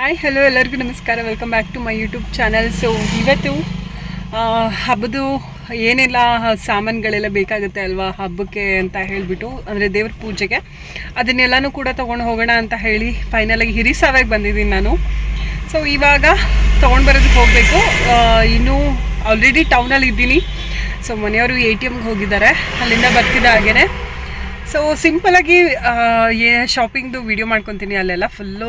Hi hello ಎಲ್ಲರಿಗೂ ನಮಸ್ಕಾರ. Welcome back to my YouTube channel. So ಇವತ್ತು ಹಬ್ಬದು ಏನೆಲ್ಲ ಸಾಮಾನುಗಳೆಲ್ಲ ಬೇಕಾಗುತ್ತೆ ಅಲ್ವಾ ಹಬ್ಬಕ್ಕೆ ಅಂತ ಹೇಳಿಬಿಟ್ಟು, ಅಂದರೆ ದೇವ್ರ ಪೂಜೆಗೆ ಅದನ್ನೆಲ್ಲನೂ ಕೂಡ ತೊಗೊಂಡು ಹೋಗೋಣ ಅಂತ ಹೇಳಿ ಫೈನಲಾಗಿ ಹಿರಿಸಾವೆಗೆ ಬಂದಿದ್ದೀನಿ ನಾನು. ಸೊ ಇವಾಗ ತೊಗೊಂಡು ಬರೋದಕ್ಕೆ ಹೋಗಬೇಕು. ಇನ್ನೂ ಆಲ್ರೆಡಿ ಟೌನಲ್ಲಿ ಇದ್ದೀನಿ. ಸೊ ಮನೆಯವರು ATMಗೆ ಹೋಗಿದ್ದಾರೆ, ಅಲ್ಲಿಂದ ಬರ್ತಿದ್ದ ಹಾಗೇ. ಸೊ ಸಿಂಪಲಾಗಿ ಶಾಪಿಂಗ್ದು ವಿಡಿಯೋ ಮಾಡ್ಕೊತೀನಿ. ಅಲ್ಲೆಲ್ಲ ಫುಲ್ಲು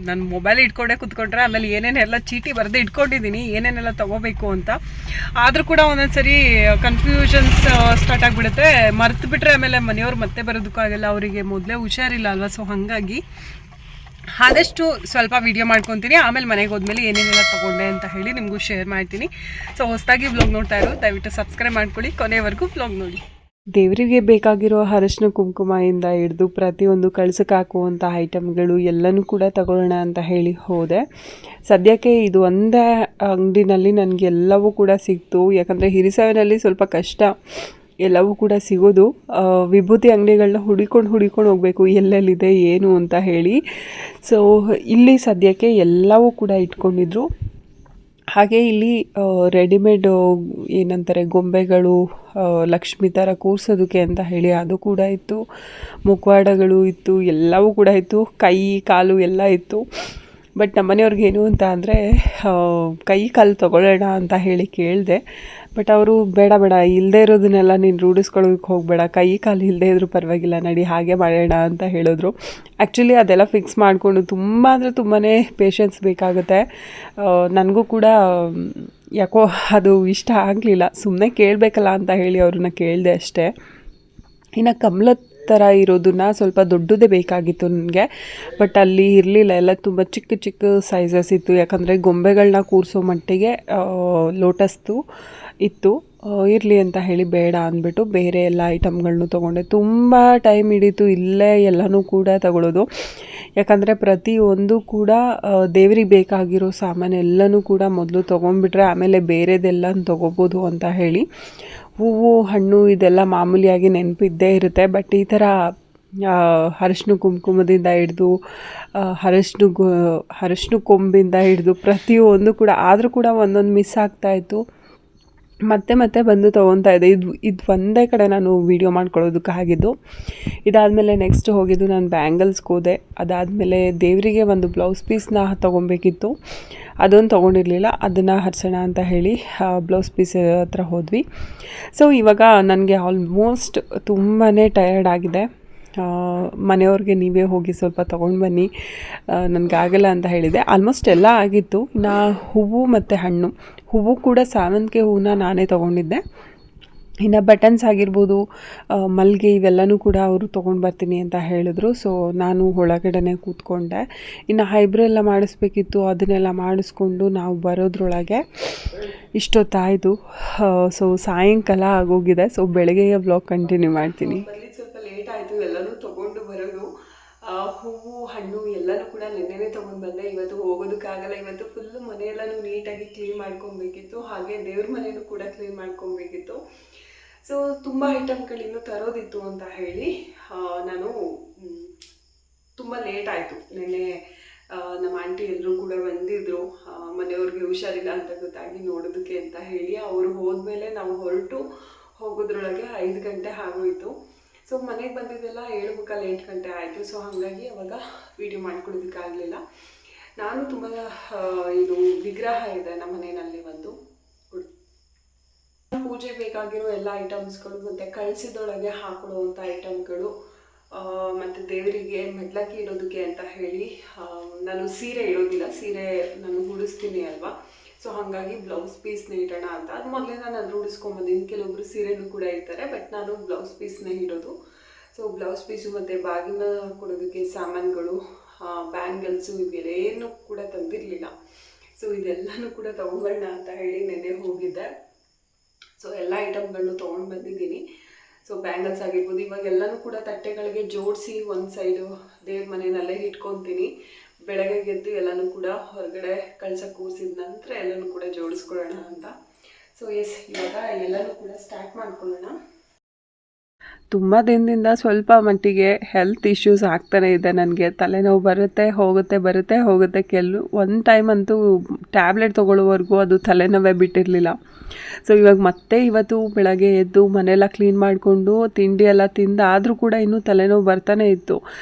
ನಾನು ಮೊಬೈಲ್ ಇಟ್ಕೊಂಡೆ ಕೂತ್ಕೊಂಡ್ರೆ ಆಮೇಲೆ ಏನೇನೆಲ್ಲ ಚೀಟಿ ಬರೆದು ಇಟ್ಕೊಂಡಿದ್ದೀನಿ ಏನೇನೆಲ್ಲ ತೊಗೋಬೇಕು ಅಂತ. ಆದರೂ ಕೂಡ ಒಂದೊಂದು ಸರಿ ಕನ್ಫ್ಯೂಷನ್ಸ್ ಸ್ಟಾರ್ಟ್ ಆಗಿಬಿಡುತ್ತೆ. ಮರೆತು ಬಿಟ್ಟರೆ ಆಮೇಲೆ ಮನೆಯವ್ರು ಮತ್ತೆ ಬರೋದಕ್ಕಾಗಲ್ಲ, ಅವರಿಗೆ ಮೊದಲೇ ಹುಷಾರಿಲ್ಲ ಅಲ್ವಾ. ಸೊ ಹಾಗಾಗಿ ಆದಷ್ಟು ಸ್ವಲ್ಪ ವಿಡಿಯೋ ಮಾಡ್ಕೊತೀನಿ. ಆಮೇಲೆ ಮನೆಗೆ ಹೋದ್ಮೇಲೆ ಏನೇನೆಲ್ಲ ತೊಗೊಂಡೆ ಅಂತ ಹೇಳಿ ನಿಮಗೂ ಶೇರ್ ಮಾಡ್ತೀನಿ. ಸೊ ಹೊಸದಾಗಿ ವ್ಲಾಗ್ ನೋಡ್ತಾ ಇರೋ ದಯವಿಟ್ಟು ಸಬ್ಸ್ಕ್ರೈಬ್ ಮಾಡ್ಕೊಳ್ಳಿ, ಕೊನೆವರೆಗೂ ವ್ಲಾಗ್ ನೋಡಿ. ದೇವರಿಗೆ ಬೇಕಾಗಿರೋ ಅರಿಶಿನ ಕುಂಕುಮದಿಂದ ಹಿಡಿದು ಪ್ರತಿಯೊಂದು ಕಳ್ಸಕ್ಕೆ ಹಾಕುವಂಥ ಐಟಮ್ಗಳು ಎಲ್ಲನೂ ಕೂಡ ತಗೊಳ್ಳೋಣ ಅಂತ ಹೇಳಿ ಹೋದೆ. ಸದ್ಯಕ್ಕೆ ಇದು ಒಂದೇ ಅಂಗಡಿನಲ್ಲಿ ನನಗೆಲ್ಲವೂ ಕೂಡ ಸಿಕ್ತು. ಯಾಕಂದರೆ ಹಿರಿಸಾವಿನಲ್ಲಿ ಸ್ವಲ್ಪ ಕಷ್ಟ ಎಲ್ಲವೂ ಕೂಡ ಸಿಗೋದು. ವಿಭೂತಿ ಅಂಗಡಿಗಳನ್ನ ಹುಡಿಕೊಂಡು ಹೋಗಬೇಕು ಎಲ್ಲೆಲ್ಲಿದೆ ಏನು ಅಂತ ಹೇಳಿ. ಸೊ ಇಲ್ಲಿ ಸದ್ಯಕ್ಕೆ ಎಲ್ಲವೂ ಕೂಡ ಇಟ್ಕೊಂಡಿದ್ರು. ಹಾಗೆ ಇಲ್ಲಿ ರೆಡಿಮೇಡ್ ಏನಂತಾರೆ ಗೊಂಬೆಗಳು, ಲಕ್ಷ್ಮಿ ಥರ ಕೂರಿಸೋದಕ್ಕೆ ಅಂತ ಹೇಳಿ ಅದು ಕೂಡ ಇತ್ತು. ಮುಖವಾಡಗಳು ಇತ್ತು, ಎಲ್ಲವೂ ಕೂಡ ಇತ್ತು. ಕೈ ಕಾಲು ಎಲ್ಲ ಇತ್ತು. ಬಟ್ ನಮ್ಮನೆಯವ್ರಿಗೆ ಏನು ಅಂತ ಅಂದರೆ ಕೈ ಕಾಲು ತೊಗೊಳ್ಳೋಣ ಅಂತ ಹೇಳಿ ಕೇಳಿದೆ. ಬಟ್ ಅವರು ಬೇಡ ಇಲ್ಲದೇ ಇರೋದನ್ನೆಲ್ಲ ನೀನು ರೂಢಿಸ್ಕೊಳ್ಳೋದಕ್ಕೆ ಹೋಗಬೇಡ, ಕೈ ಕಾಲು ಇಲ್ಲದೇ ಇದ್ರೂ ಪರವಾಗಿಲ್ಲ ನಡಿ, ಹಾಗೆ ಮಾಡೋಣ ಅಂತ ಹೇಳಿದ್ರು. ಆ್ಯಕ್ಚುಲಿ ಅದೆಲ್ಲ ಫಿಕ್ಸ್ ಮಾಡಿಕೊಂಡು ತುಂಬ ಅಂದರೆ ತುಂಬಾ ಪೇಷನ್ಸ್ ಬೇಕಾಗುತ್ತೆ. ನನಗೂ ಕೂಡ ಯಾಕೋ ಅದು ಇಷ್ಟ ಆಗಲಿಲ್ಲ. ಸುಮ್ಮನೆ ಕೇಳಬೇಕಲ್ಲ ಅಂತ ಹೇಳಿ ಅವ್ರನ್ನ ಕೇಳಿದೆ ಅಷ್ಟೇ. ಇನ್ನು ಕಮಲದ ಥರ ಇರೋದನ್ನ ಸ್ವಲ್ಪ ದೊಡ್ಡದೇ ಬೇಕಾಗಿತ್ತು ನನಗೆ. ಬಟ್ ಅಲ್ಲಿ ಇರಲಿಲ್ಲ, ಎಲ್ಲ ತುಂಬ ಚಿಕ್ಕ ಸೈಜಸ್ ಇತ್ತು. ಯಾಕಂದರೆ ಗೊಂಬೆಗಳನ್ನ ಕೂರಿಸೋ ಮಟ್ಟಿಗೆ ಲೋಟಸ್ದು ಇತ್ತು. ಇರಲಿ ಅಂತ ಹೇಳಿ ಬೇಡ ಅಂದ್ಬಿಟ್ಟು ಬೇರೆ ಎಲ್ಲ ಐಟಮ್ಗಳನ್ನೂ ತೊಗೊಂಡೆ. ತುಂಬ ಟೈಮ್ ಹಿಡೀತು ಇಲ್ಲೇ ಎಲ್ಲನೂ ಕೂಡ ತಗೊಳ್ಳೋದು. ಯಾಕಂದರೆ ಪ್ರತಿಯೊಂದು ಕೂಡ ದೇವ್ರಿಗೆ ಬೇಕಾಗಿರೋ ಸಾಮಾನು ಎಲ್ಲನೂ ಕೂಡ ಮೊದಲು ತೊಗೊಂಡ್ಬಿಟ್ರೆ ಆಮೇಲೆ ಬೇರೆದೆಲ್ಲ ತೊಗೋಬೋದು ಅಂತ ಹೇಳಿ. ಹೂವು ಹಣ್ಣು ಇದೆಲ್ಲ ಮಾಮೂಲಿಯಾಗಿ ನೆನಪಿದ್ದೇ ಇರುತ್ತೆ. ಬಟ್ ಈ ಥರ ಅರಿಶಿನ ಕುಂಕುಮದಿಂದ ಹಿಡಿದು ಅರಿಶಿನ ಕೊಂಬಿಂದ ಹಿಡಿದು ಪ್ರತಿಯೊಂದು ಕೂಡ ಆದರೂ ಕೂಡ ಒಂದೊಂದು ಮಿಸ್ ಆಗ್ತಾಯಿತ್ತು. ಮತ್ತೆ ಬಂದು ತೊಗೊತಾ ಇದ್ದೆ. ಇದು ಒಂದೇ ಕಡೆ ನಾನು ವೀಡಿಯೋ ಮಾಡ್ಕೊಳ್ಳೋದಕ್ಕಾಗಿದ್ದು. ಇದಾದಮೇಲೆ ನೆಕ್ಸ್ಟ್ ಹೋಗಿದ್ದು ನಾನು ಬ್ಯಾಂಗಲ್ಸ್ಗೆ ಹೋದೆ. ಅದಾದಮೇಲೆ ದೇವರಿಗೆ ಒಂದು ಬ್ಲೌಸ್ ಪೀಸ್ನ ತೊಗೊಬೇಕಿತ್ತು, ಅದೊಂದು ತೊಗೊಂಡಿರಲಿಲ್ಲ. ಅದನ್ನು ಹರಿಸೋಣ ಅಂತ ಹೇಳಿ ಬ್ಲೌಸ್ ಪೀಸ್ ಹತ್ರ ಹೋದ್ವಿ. ಸೊ ಇವಾಗ ನನಗೆ ಆಲ್ಮೋಸ್ಟ್ ತುಂಬಾ ಟಯರ್ಡ್ ಆಗಿದೆ. ಮನೆಯವ್ರಿಗೆ ನೀವೇ ಹೋಗಿ ಸ್ವಲ್ಪ ತೊಗೊಂಡು ಬನ್ನಿ, ನನಗಾಗಲ್ಲ ಅಂತ ಹೇಳಿದೆ. ಆಲ್ಮೋಸ್ಟ್ ಎಲ್ಲ ಆಗಿತ್ತು. ಇನ್ನು ಹೂವು ಮತ್ತು ಹಣ್ಣು, ಹೂವು ಕೂಡ ಸಾವಂತಿಗೆ ಹೂವನ್ನ ನಾನೇ ತೊಗೊಂಡಿದ್ದೆ. ಇನ್ನು ಬಟನ್ಸ್ ಆಗಿರ್ಬೋದು, ಮಲ್ಲಿಗೆ ಇವೆಲ್ಲನೂ ಕೂಡ ಅವರು ತೊಗೊಂಡು ಬರ್ತೀನಿ ಅಂತ ಹೇಳಿದ್ರು. ಸೊ ನಾನು ಒಳಗಡೆ ಕೂತ್ಕೊಂಡೆ. ಇನ್ನು ಐಬ್ರೋ ಎಲ್ಲ ಮಾಡಿಸ್ಬೇಕಿತ್ತು, ಅದನ್ನೆಲ್ಲ ಮಾಡಿಸ್ಕೊಂಡು ನಾವು ಬರೋದ್ರೊಳಗೆ ಇಷ್ಟೊತ್ತಾಯಿತು. ಸೊ ಸಾಯಂಕಾಲ ಆಗೋಗಿದೆ. ಸೊ ಬೆಳಗ್ಗೆಯ ವ್ಲಾಗ್ ಕಂಟಿನ್ಯೂ ಮಾಡ್ತೀನಿ. ಸ್ವಲ್ಪ ಲೇಟ್ ಆಯಿತು ಎಲ್ಲನೂ ತೊಗೊಂಡು ಬರೋದು. ಹೂವು ಹಣ್ಣು ಎಲ್ಲನೂ ಕೂಡ ನೆನ್ನೆನೇ ತೊಗೊಂಡು ಬಂದೆ. ಇವತ್ತು ಹೋಗೋದಕ್ಕಾಗಲ್ಲ. ಇವತ್ತು ಫುಲ್ಲು ಮನೆಯೆಲ್ಲನೂ ನೀಟಾಗಿ ಕ್ಲೀನ್ ಮಾಡ್ಕೊಬೇಕಿತ್ತು. ಹಾಗೆ ದೇವ್ರ ಮನೆಯೂ ಕೂಡ ಕ್ಲೀನ್ ಮಾಡ್ಕೊಬೇಕಿತ್ತು. ಸೊ ತುಂಬ ಐಟಮ್ಗಳಿನ್ನೂ ತರೋದಿತ್ತು ಅಂತ ಹೇಳಿ ನಾನು ತುಂಬ ಲೇಟ್ ಆಯಿತು. ನೆನ್ನೆ ನಮ್ಮ ಆಂಟಿ ಎಲ್ಲರೂ ಕೂಡ ಬಂದಿದ್ದರು. ಮನೆಯವ್ರಿಗೆ ಹುಷಾರಿಲ್ಲ ಅಂತ ಗೊತ್ತಾಗಿ ನೋಡೋದಕ್ಕೆ ಅಂತ ಹೇಳಿ ಅವರು ಹೋದ್ಮೇಲೆ ನಾವು ಹೊರಟು ಹೋಗೋದ್ರೊಳಗೆ 5 ಗಂಟೆ ಆಗೋಯಿತು. ಸೊ ಮನೆಗೆ ಬಂದಿದ್ದೆಲ್ಲ 7:45 8 ಗಂಟೆ ಆಯಿತು. ಸೊ ಹಾಗಾಗಿ ಅವಾಗ ವೀಡಿಯೋ ಮಾಡ್ಕೊಡೋದಕ್ಕಾಗಲಿಲ್ಲ. ನಾನು ತುಂಬ ಇದು ವಿಗ್ರಹ ಇದೆ ನಮ್ಮ ಮನೆಯಲ್ಲಿ, ಒಂದು ಪೂಜೆ ಬೇಕಾಗಿರೋ ಎಲ್ಲ ಐಟಮ್ಸ್ಗಳು ಮತ್ತು ಕಳಸದೊಳಗೆ ಹಾಕೊಳ್ಳುವಂಥ ಐಟಮ್ಗಳು ಮತ್ತು ದೇವರಿಗೆ ಮೆಟ್ಲಕ್ಕಿ ಇಡೋದಕ್ಕೆ ಅಂತ ಹೇಳಿ ನಾನು ಸೀರೆ ಇಡೋದಿಲ್ಲ, ಸೀರೆ ನಾನು ಉಡಿಸ್ತೀನಿ ಅಲ್ವಾ. ಸೊ ಹಾಗಾಗಿ ಬ್ಲೌಸ್ ಪೀಸ್ನ ಇಡೋಣ ಅಂತ ಅದು ಮೊದಲಿಂದ ನಾನು ರೂಢಿಸ್ಕೊಂಬಂದಿನಿ. ಕೆಲವೊಬ್ಬರು ಸೀರೆನೂ ಕೂಡ ಇಡ್ತಾರೆ, ಬಟ್ ನಾನು ಬ್ಲೌಸ್ ಪೀಸ್ನ ಇಡೋದು. ಸೊ ಬ್ಲೌಸ್ ಪೀಸು ಮತ್ತು ಬಾಗಿನ ಕೊಡೋದಕ್ಕೆ ಸಾಮಾನುಗಳು, ಬ್ಯಾಂಗಲ್ಸು ಇವೆಲ್ಲನೂ ಕೂಡ ತಂದಿರಲಿಲ್ಲ. ಸೊ ಇದೆಲ್ಲನೂ ಕೂಡ ತೊಗೊಂಬರೋಣ ಅಂತ ಹೇಳಿ ನೆನ್ನೆ ಹೋಗಿದ್ದೆ. ಸೊ ಎಲ್ಲ ಐಟಮ್ಗಳನ್ನೂ ತೊಗೊಂಡು ಬಂದಿದ್ದೀನಿ. ಸೊ ಬ್ಯಾಂಗಲ್ಸ್ ಆಗಿರ್ಬೋದು, ಇವಾಗ ಎಲ್ಲನೂ ಕೂಡ ತಟ್ಟೆಗಳಿಗೆ ಜೋಡಿಸಿ ಒಂದು ಸೈಡು ದೇವ್ರ ಮನೆಯಲ್ಲೇ ಇಟ್ಕೊತೀನಿ. ಬೆಳಗ್ಗೆ ಗೆದ್ದು ಎಲ್ಲನೂ ಕೂಡ ಹೊರಗಡೆ ಕಳ್ಸಕ್ಕೆ ಕೂರಿಸಿದ ನಂತರ ಎಲ್ಲನೂ ಕೂಡ ಜೋಡಿಸ್ಕೊಳ್ಳೋಣ ಅಂತ. ಸೊ ಇವಾಗ ಎಲ್ಲನೂ ಕೂಡ ಸ್ಟಾರ್ಟ್ ಮಾಡ್ಕೊಳ್ಳೋಣ. ತುಂಬ ದಿನದಿಂದ ಸ್ವಲ್ಪ ಮಟ್ಟಿಗೆ ಹೆಲ್ತ್ ಇಶ್ಯೂಸ್ ಆಗ್ತಾನೆ ಇದೆ. ನನಗೆ ತಲೆನೋವು ಬರುತ್ತೆ ಹೋಗುತ್ತೆ ಒಂದು ಟೈಮ್ ಅಂತೂ ಟ್ಯಾಬ್ಲೆಟ್ ತೊಗೊಳ್ಳೋವರೆಗೂ ಅದು ತಲೆನೋವೇ ಬಿಟ್ಟಿರಲಿಲ್ಲ. ಸೊ ಇವಾಗ ಮತ್ತೆ ಇವತ್ತು ಬೆಳಗ್ಗೆ ಎದ್ದು ಮನೆಯೆಲ್ಲ ಕ್ಲೀನ್ ಮಾಡಿಕೊಂಡು ತಿಂಡಿ ಎಲ್ಲ ತಿಂದಾದರೂ ಕೂಡ ಇನ್ನೂ ತಲೆನೋವು ಬರ್ತಾನೆ ಇತ್ತು.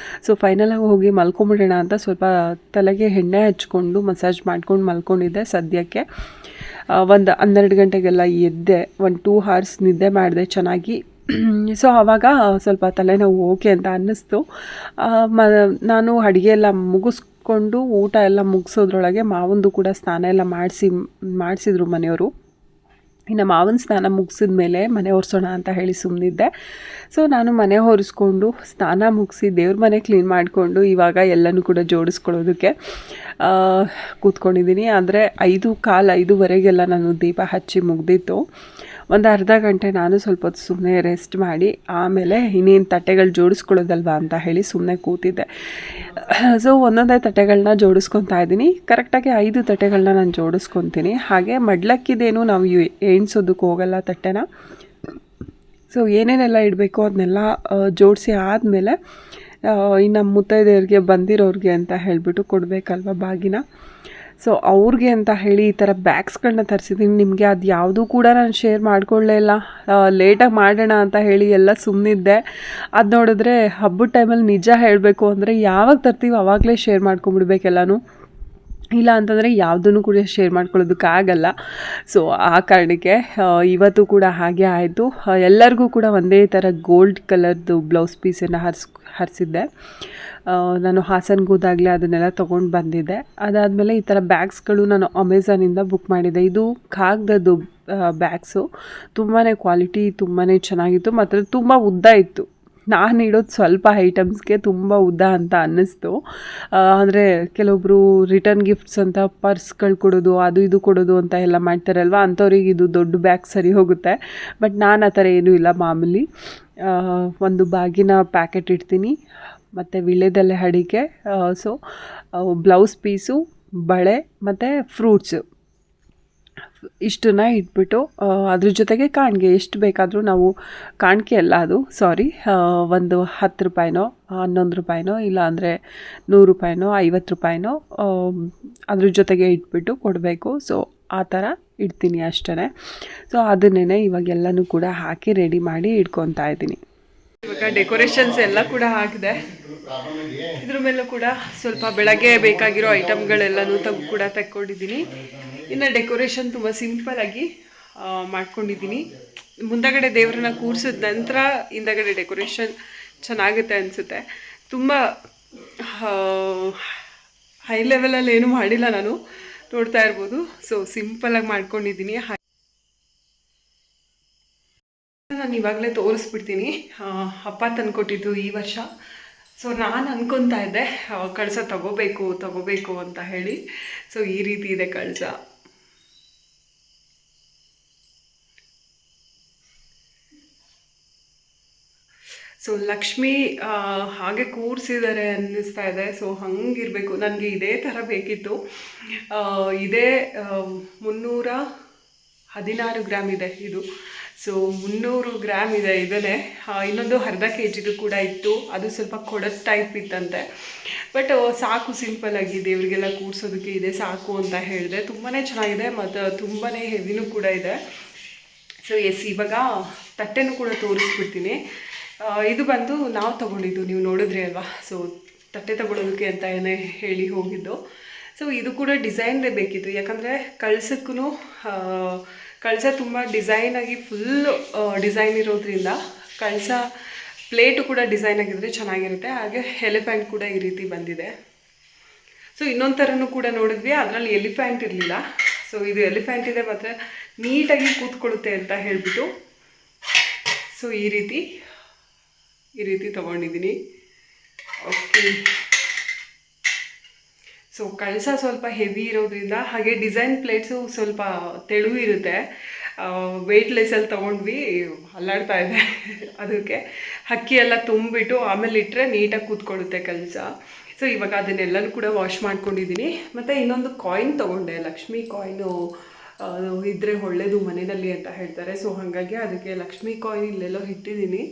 ಸೊ ಫೈನಲಾಗಿ ಹೋಗಿ ಮಲ್ಕೊಂಬಿಡೋಣ ಅಂತ ಸ್ವಲ್ಪ ತಲೆಗೆ ಎಣ್ಣೆ ಹಚ್ಕೊಂಡು ಮಸಾಜ್ ಮಾಡ್ಕೊಂಡು ಮಲ್ಕೊಂಡಿದ್ದೆ. ಸದ್ಯಕ್ಕೆ ಒಂದು 12 ಗಂಟೆಗೆಲ್ಲ ಎದ್ದೆ, 1-2 hours ನಿದ್ದೆ ಮಾಡಿದೆ ಚೆನ್ನಾಗಿ. ಸೊ ಆವಾಗ ಸ್ವಲ್ಪ ತಲೆನೋವು ಓಕೆ ಅಂತ ಅನ್ನಿಸ್ತು. ನಾನು ಅಡುಗೆ ಎಲ್ಲ ಮುಗಿಸ್ಕೊಂಡು ಊಟ ಎಲ್ಲ ಮುಗಿಸೋದ್ರೊಳಗೆ ಮಾವಂದು ಕೂಡ ಸ್ನಾನ ಎಲ್ಲ ಮಾಡಿಸಿದ್ರು ಮನೆಯವರು. ಇನ್ನು ಮಾವನ ಸ್ನಾನ ಮುಗಿಸಿದ ಮೇಲೆ ಮನೆ ಒರೆಸೋಣ ಅಂತ ಹೇಳಿ ಸುಮ್ಮನಿದ್ದೆ. ಸೊ ನಾನು ಮನೆ ಒರೆಸ್ಕೊಂಡು ಸ್ನಾನ ಮುಗಿಸಿ ದೇವ್ರ ಮನೆ ಕ್ಲೀನ್ ಮಾಡಿಕೊಂಡು ಇವಾಗ ಎಲ್ಲನೂ ಕೂಡ ಜೋಡಿಸ್ಕೊಳ್ಳೋದಕ್ಕೆ ಕೂತ್ಕೊಂಡಿದ್ದೀನಿ. ಅಂದರೆ 5:15 ನಾನು ದೀಪ ಹಚ್ಚಿ ಮುಗ್ದಿತ್ತು. ಒಂದು ಅರ್ಧ ಗಂಟೆ ನಾನು ಸ್ವಲ್ಪ ಹೊತ್ತು ಸುಮ್ಮನೆ ರೆಸ್ಟ್ ಮಾಡಿ ಆಮೇಲೆ ಇನ್ನೇನು ತಟ್ಟೆಗಳು ಜೋಡಿಸ್ಕೊಳ್ಳೋದಲ್ವಾ ಅಂತ ಹೇಳಿ ಸುಮ್ಮನೆ ಕೂತಿದ್ದೆ. ಸೊ ಒಂದೊಂದೇ ತಟ್ಟೆಗಳನ್ನ ಜೋಡಿಸ್ಕೊತಾ ಇದ್ದೀನಿ. ಕರೆಕ್ಟಾಗಿ 5 ತಟ್ಟೆಗಳನ್ನ ನಾನು ಜೋಡಿಸ್ಕೊತೀನಿ. ಹಾಗೆ ಮಡ್ಲಕ್ಕಿದೇನು ನಾವು ಎಣ್ಸೋದಕ್ಕೆ ಹೋಗಲ್ಲ ತಟ್ಟೆನ. ಸೊ ಏನೇನೆಲ್ಲ ಇಡಬೇಕು ಅದನ್ನೆಲ್ಲ ಜೋಡಿಸಿ ಆದಮೇಲೆ ಇನ್ನು ಮುತ್ತೈದೆಯರಿಗೆ ಬಂದಿರೋರಿಗೆ ಅಂತ ಹೇಳಿಬಿಟ್ಟು ಕೊಡಬೇಕಲ್ವ ಬಾಗಿನ. ಸೊ ಅವ್ರಿಗೆ ಅಂತ ಹೇಳಿ ಈ ಥರ ಬ್ಯಾಗ್ಸ್ಗಳನ್ನ ತರಿಸಿದ್ದೀನಿ. ನಿಮಗೆ ಅದು ಯಾವುದೂ ಕೂಡ ನಾನು ಶೇರ್ ಮಾಡ್ಕೊಳ್ಳೇ ಇಲ್ಲ. ಲೇಟಾಗಿ ಮಾಡೋಣ ಅಂತ ಹೇಳಿ ಎಲ್ಲ ಸುಮ್ಮನಿದ್ದೆ. ಅದು ನೋಡಿದ್ರೆ ಹಬ್ಬದ ಟೈಮಲ್ಲಿ ನಿಜ ಹೇಳಬೇಕು ಅಂದರೆ ಯಾವಾಗ ತರ್ತೀವಿ ಆವಾಗಲೇ ಶೇರ್ ಮಾಡ್ಕೊಂಬಿಡ್ಬೇಕೆಲ್ಲನೂ. ಇಲ್ಲ ಅಂತಂದರೆ ಯಾವುದನ್ನು ಕೂಡ ಶೇರ್ ಮಾಡ್ಕೊಳ್ಳೋದಕ್ಕಾಗಲ್ಲ. ಸೊ ಆ ಕಾರಣಕ್ಕೆ ಇವತ್ತು ಕೂಡ ಹಾಗೆ ಆಯಿತು. ಎಲ್ಲರಿಗೂ ಕೂಡ ಒಂದೇ ಥರ ಗೋಲ್ಡ್ ಕಲರ್ದು ಬ್ಲೌಸ್ ಪೀಸನ್ನು ಹರಿಸಿದ್ದೆ. ನಾನು ಹಾಸನ್ಗೆ ಹೋದಾಗಲೇ ಅದನ್ನೆಲ್ಲ ತೊಗೊಂಡು ಬಂದಿದ್ದೆ. ಅದಾದಮೇಲೆ ಈ ಥರ ಬ್ಯಾಗ್ಸ್ಗಳು ನಾನು ಅಮೆಝಾನಿಂದ ಬುಕ್ ಮಾಡಿದ್ದೆ. ಇದು ಕಾಗದದ್ದು ಬ್ಯಾಗ್ಸು. ತುಂಬಾ ಕ್ವಾಲಿಟಿ ತುಂಬಾ ಚೆನ್ನಾಗಿತ್ತು ಮತ್ತು ತುಂಬ ಉದ್ದ ಇತ್ತು. ನಾನು ಇಡೋದು ಸ್ವಲ್ಪ ಐಟಮ್ಸ್ಗೆ ತುಂಬ ಉದ್ದ ಅಂತ ಅನ್ನಿಸ್ತು. ಅಂದರೆ ಕೆಲವೊಬ್ಬರು ರಿಟರ್ನ್ ಗಿಫ್ಟ್ಸ್ ಅಂತ ಪರ್ಸ್ಗಳು ಕೊಡೋದು ಅದು ಇದು ಕೊಡೋದು ಅಂತ ಎಲ್ಲ ಮಾಡ್ತಾರಲ್ವ, ಅಂಥವ್ರಿಗೆ ಇದು ದೊಡ್ಡ ಬ್ಯಾಗ್ ಸರಿ ಹೋಗುತ್ತೆ. ಬಟ್ ನಾನು ಆ ಥರ ಏನೂ ಇಲ್ಲ, ಮಾಮೂಲಿ ಒಂದು ಬಾಗಿನ ಪ್ಯಾಕೆಟ್ ಇಡ್ತೀನಿ ಮತ್ತು ವೀಳ್ಯದೆಲೆ ಅಡಿಕೆ, ಸೊ ಬ್ಲೌಸ್ ಪೀಸು, ಬಳೆ ಮತ್ತು ಫ್ರೂಟ್ಸು ಇಷ್ಟನ್ನ ಇಟ್ಬಿಟ್ಟು ಅದ್ರ ಜೊತೆಗೆ ಕಾಣಿಕೆ ಎಷ್ಟು ಬೇಕಾದರೂ ನಾವು ಕಾಣಿಕೆ ಅಲ್ಲ ಅದು ಒಂದು 10 ರೂಪಾಯಿನೋ 11 ರೂಪಾಯಿನೋ ಇಲ್ಲ ಅಂದರೆ 100 ರೂಪಾಯಿನೋ 50 ರೂಪಾಯಿನೋ ಅದ್ರ ಜೊತೆಗೆ ಇಟ್ಬಿಟ್ಟು ಕೊಡಬೇಕು. ಸೊ ಆ ಥರ ಇಡ್ತೀನಿ ಅಷ್ಟೇ. ಸೊ ಅದನ್ನೇ ಇವಾಗೆಲ್ಲನೂ ಕೂಡ ಹಾಕಿ ರೆಡಿ ಮಾಡಿ ಇಟ್ಕೊತಾ ಇದ್ದೀನಿ. ಇವಾಗ ಡೆಕೋರೇಷನ್ಸ್ ಎಲ್ಲ ಕೂಡ ಆಗಿದೆ. ಇದ್ರ ಮೇಲೂ ಕೂಡ ಸ್ವಲ್ಪ ಬೆಳಗ್ಗೆ ಬೇಕಾಗಿರೋ ಐಟಮ್ಗಳೆಲ್ಲನೂ ಕೂಡ ತಗೊಂಡಿದ್ದೀನಿ. ಇನ್ನು ಡೆಕೋರೇಷನ್ ತುಂಬ ಸಿಂಪಲ್ಲಾಗಿ ಮಾಡ್ಕೊಂಡಿದ್ದೀನಿ. ಮುಂದಗಡೆ ದೇವ್ರನ್ನ ಕೂರಿಸಿದ ನಂತರ ಹಿಂದಗಡೆ ಡೆಕೋರೇಷನ್ ಚೆನ್ನಾಗುತ್ತೆ ಅನಿಸುತ್ತೆ. ತುಂಬ ಹೈ ಲೆವೆಲಲ್ಲಿ ಏನೂ ಮಾಡಿಲ್ಲ, ನಾನು ನೋಡ್ತಾ ಇರ್ಬೋದು. ಸೊ ಸಿಂಪಲ್ಲಾಗಿ ಮಾಡ್ಕೊಂಡಿದ್ದೀನಿ. ನಾನು ಇವಾಗಲೇ ತೋರಿಸ್ಬಿಡ್ತೀನಿ. ಅಪ್ಪ ತಂದುಕೊಟ್ಟಿದ್ದು ಈ ವರ್ಷ. ಸೊ ನಾನು ಅನ್ಕೊತಾ ಇದ್ದೆ ಕಳಸ ತಗೋಬೇಕು ಅಂತ ಹೇಳಿ. ಸೊ ಈ ರೀತಿ ಇದೆ ಕಳಸ. ಸೊ ಲಕ್ಷ್ಮಿ ಹಾಗೆ ಕೂರಿಸಿದ್ದಾರೆ ಅನ್ನಿಸ್ತಾ ಇದೆ. ಸೊ ಹಂಗಿರಬೇಕು. ನನಗೆ ಇದೇ ಥರ ಬೇಕಿತ್ತು. ಇದೇ 316 ಗ್ರಾಮ್ ಇದೆ ಇದು. ಸೊ 300 ಗ್ರಾಮ್ ಇದೆ. ಇದನ್ನೇ ಇನ್ನೊಂದು ಅರ್ಧ kg ಕೂಡ ಇತ್ತು. ಅದು ಸ್ವಲ್ಪ ಕೊಡೋದು ಟೈಪ್ ಇತ್ತಂತೆ. ಬಟ್ ಸಾಕು, ಸಿಂಪಲ್ಲಾಗಿ ದೇವರಿಗೆಲ್ಲ ಕೂರಿಸೋದಕ್ಕೆ ಇದೆ ಸಾಕು ಅಂತ ಹೇಳಿದೆ. ತುಂಬಾ ಚೆನ್ನಾಗಿದೆ ಮತ್ತು ತುಂಬಾ ಹೆವಿನೂ ಕೂಡ ಇದೆ. ಸೊ ಇವಾಗ ತಟ್ಟೆನೂ ಕೂಡ ತೋರಿಸ್ಬಿಡ್ತೀನಿ. ಇದು ಬಂದು ನಾವು ತೊಗೊಂಡಿದ್ದು, ನೀವು ನೋಡಿದ್ರಿ ಅಲ್ವಾ. ಸೊ ತಟ್ಟೆ ತೊಗೊಳೋದಕ್ಕೆ ಅಂತ ಹೇಳಿ ಹೋಗಿದ್ದು. ಸೊ ಇದು ಕೂಡ ಡಿಸೈನ್ದೇ ಬೇಕಿತ್ತು. ಯಾಕಂದರೆ ಕಳಸಕ್ಕೂ ಕಳಸ ತುಂಬ ಡಿಸೈನಾಗಿ ಫುಲ್ಲು ಡಿಸೈನ್ ಇರೋದ್ರಿಂದ ಕಳಸ ಪ್ಲೇಟು ಕೂಡ ಡಿಸೈನ್ ಆಗಿದ್ರೆ ಚೆನ್ನಾಗಿರುತ್ತೆ. ಹಾಗೆ ಎಲಿಫೆಂಟ್ ಕೂಡ ಈ ರೀತಿ ಬಂದಿದೆ. ಸೊ ಇನ್ನೊಂದು ಥರನೂ ಕೂಡ ನೋಡಿದ್ವಿ, ಅದರಲ್ಲಿ ಎಲಿಫೆಂಟ್ ಇರಲಿಲ್ಲ. ಸೊ ಇದು ಎಲಿಫೆಂಟ್ ಇದೆ ಮತ್ತು ನೀಟಾಗಿ ಕೂತ್ಕೊಳ್ಳುತ್ತೆ ಅಂತ ಹೇಳಿಬಿಟ್ಟು ಸೊ ಈ ರೀತಿ ತೊಗೊಂಡಿದ್ದೀನಿ. ಓಕೆ. ಸೊ ಕಳಸ ಸ್ವಲ್ಪ ಹೆವಿ ಇರೋದ್ರಿಂದ, ಹಾಗೆ ಡಿಸೈನ್ ಪ್ಲೇಟ್ಸು ಸ್ವಲ್ಪ ತೆಳು ಇರುತ್ತೆ. ವೆಯ್ಟ್ಲೆಸ್ಸಲ್ಲಿ ತೊಗೊಂಡ್ವಿ, ಅಲ್ಲಾಡ್ತಾ ಇದೆ. ಅದಕ್ಕೆ ಅಕ್ಕಿ ಎಲ್ಲ ತುಂಬಿಬಿಟ್ಟು ಆಮೇಲೆ ಇಟ್ಟರೆ ನೀಟಾಗಿ ಕೂತ್ಕೊಳ್ಳುತ್ತೆ ಕಳಸ. ಸೊ ಇವಾಗ ಅದನ್ನೆಲ್ಲನೂ ಕೂಡ ವಾಶ್ ಮಾಡ್ಕೊಂಡಿದ್ದೀನಿ. ಮತ್ತು ಇನ್ನೊಂದು ಕಾಯಿನ್ ತೊಗೊಂಡೆ, ಲಕ್ಷ್ಮಿ ಕಾಯಿನು ಇದ್ದರೆ ಒಳ್ಳೆಯದು ಮನೆಯಲ್ಲಿ ಅಂತ ಹೇಳ್ತಾರೆ. ಸೊ ಹಾಗಾಗಿ ಅದಕ್ಕೆ ಲಕ್ಷ್ಮಿ ಕಾಯಿನ್ ಇಲ್ಲೆಲ್ಲೋ ಇಟ್ಟಿದ್ದೀನಿ.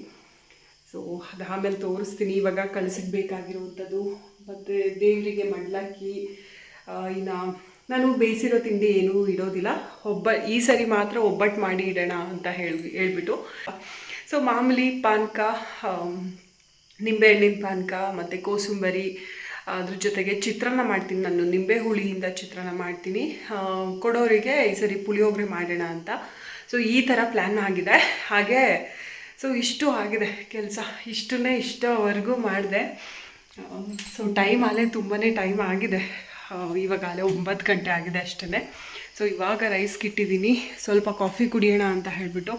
ಸೊ ಅದು ಆಮೇಲೆ ತೋರಿಸ್ತೀನಿ. ಇವಾಗ ಕಳ್ಸಕ್ಕೆ ಬೇಕಾಗಿರುವಂಥದ್ದು ಮತ್ತು ದೇವರಿಗೆ ಮಂಡಲಕ್ಕಿ. ಇನ್ನು ನಾನು ಬೇಯಿಸಿರೋ ತಿಂಡಿ ಏನೂ ಇಡೋದಿಲ್ಲ, ಈ ಸರಿ ಮಾತ್ರ ಒಬ್ಬಟ್ಟು ಮಾಡಿ ಇಡೋಣ ಅಂತ ಹೇಳ್ಬಿಟ್ಟು. ಸೊ ಮಾಮೂಲಿ ಪಾನಕ, ನಿಂಬೆಹಣ್ಣಿನ ಪಾನಕ ಮತ್ತು ಕೋಸಂಬರಿ, ಅದ್ರ ಜೊತೆಗೆ ಚಿತ್ರಾನ್ನ ಮಾಡ್ತೀನಿ. ನಾನು ನಿಂಬೆ ಹುಳಿಯಿಂದ ಚಿತ್ರಾನ್ನ ಮಾಡ್ತೀನಿ. ಕೊಡೋರಿಗೆ ಈ ಸರಿ ಪುಳಿಯೋಗರೆ ಮಾಡೋಣ ಅಂತ. ಸೊ ಈ ಥರ ಪ್ಲ್ಯಾನ್ ಆಗಿದೆ. ಹಾಗೆ ಸೊ ಇಷ್ಟು ಆಗಿದೆ ಕೆಲಸ, ಇಷ್ಟವರೆಗೂ ಮಾಡಿದೆ. ಸೊ ಟೈಮ್ ಅಲ್ಲೇ ತುಂಬಾ ಟೈಮ್ ಆಗಿದೆ. ಇವಾಗಲೇ 9 ಗಂಟೆ ಆಗಿದೆ ಅಷ್ಟೇ. ಸೊ ಇವಾಗ ರೈಸ್ಗೆ ಇಟ್ಟಿದ್ದೀನಿ, ಸ್ವಲ್ಪ ಕಾಫಿ ಕುಡಿಯೋಣ ಅಂತ ಹೇಳಿಬಿಟ್ಟು.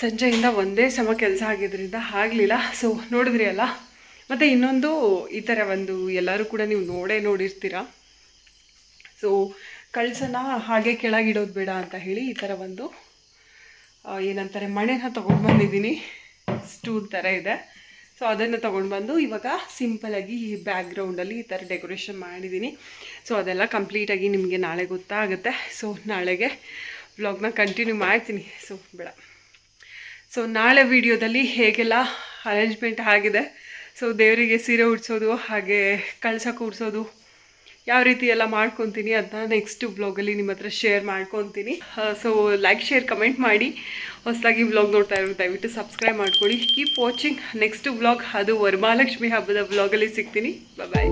ಸಂಜೆಯಿಂದ ಒಂದೇ ಸಮ ಕೆಲಸ ಆಗಿದ್ದರಿಂದ ಆಗಲಿಲ್ಲ. ಸೊ ನೋಡಿದ್ರಿ ಅಲ್ಲ. ಮತ್ತು ಇನ್ನೊಂದು ಈ ಥರ ಒಂದು ಎಲ್ಲರೂ ಕೂಡ ನೀವು ನೋಡಿರ್ತೀರ. ಸೊ ಕಳಸನ ಹಾಗೆ ಕೆಳಗಿಡೋದು ಬೇಡ ಅಂತ ಹೇಳಿ ಈ ಥರ ಒಂದು ಏನಂತಾರೆ ಮಣೆನ ತೊಗೊಂಡು ಬಂದಿದ್ದೀನಿ. ಸ್ಟೂಲ್ ಥರ ಇದೆ. ಸೊ ಅದನ್ನು ತೊಗೊಂಡು ಬಂದು ಇವಾಗ ಸಿಂಪಲಾಗಿ ಈ ಬ್ಯಾಕ್ಗ್ರೌಂಡಲ್ಲಿ ಈ ಥರ ಡೆಕೋರೇಷನ್ ಮಾಡಿದ್ದೀನಿ. ಸೊ ಅದೆಲ್ಲ ಕಂಪ್ಲೀಟಾಗಿ ನಿಮಗೆ ನಾಳೆ ಗೊತ್ತಾಗುತ್ತೆ. ಸೊ ನಾಳೆಗೆ ವ್ಲಾಗ್ನ ಕಂಟಿನ್ಯೂ ಮಾಡ್ತೀನಿ. ಸೊ ಬೇಡ, ಸೊ ನಾಳೆ ವಿಡಿಯೋದಲ್ಲಿ ಹೇಗೆಲ್ಲ ಅರೇಂಜ್ಮೆಂಟ್ ಆಗಿದೆ, ಸೊ ದೇವರಿಗೆ ಸೀರೆ ಉಡ್ಸೋದು, ಹಾಗೆ ಕಳಸ ಕೂಡಿಸೋದು, ಯಾವ ರೀತಿ ಎಲ್ಲ ಮಾಡ್ಕೊತೀನಿ ಅದನ್ನ ನೆಕ್ಸ್ಟ್ ವ್ಲಾಗಲ್ಲಿ ನಿಮ್ಮ ಹತ್ರ ಶೇರ್ ಮಾಡ್ಕೊತೀನಿ. ಸೊ ಲೈಕ್, ಶೇರ್, ಕಮೆಂಟ್ ಮಾಡಿ. ಹೊಸದಾಗಿ ವ್ಲಾಗ್ ನೋಡ್ತಾ ಇರೋದು ದಯವಿಟ್ಟು ಸಬ್ಸ್ಕ್ರೈಬ್ ಮಾಡ್ಕೊಳ್ಳಿ. Keep watching. ನೆಕ್ಸ್ಟ್ ವ್ಲಾಗ್ ಅದು ವರಮಹಾಲಕ್ಷ್ಮಿ ಹಬ್ಬದ ವ್ಲಾಗಲ್ಲಿ ಸಿಗ್ತೀನಿ. ಬಾಯ್.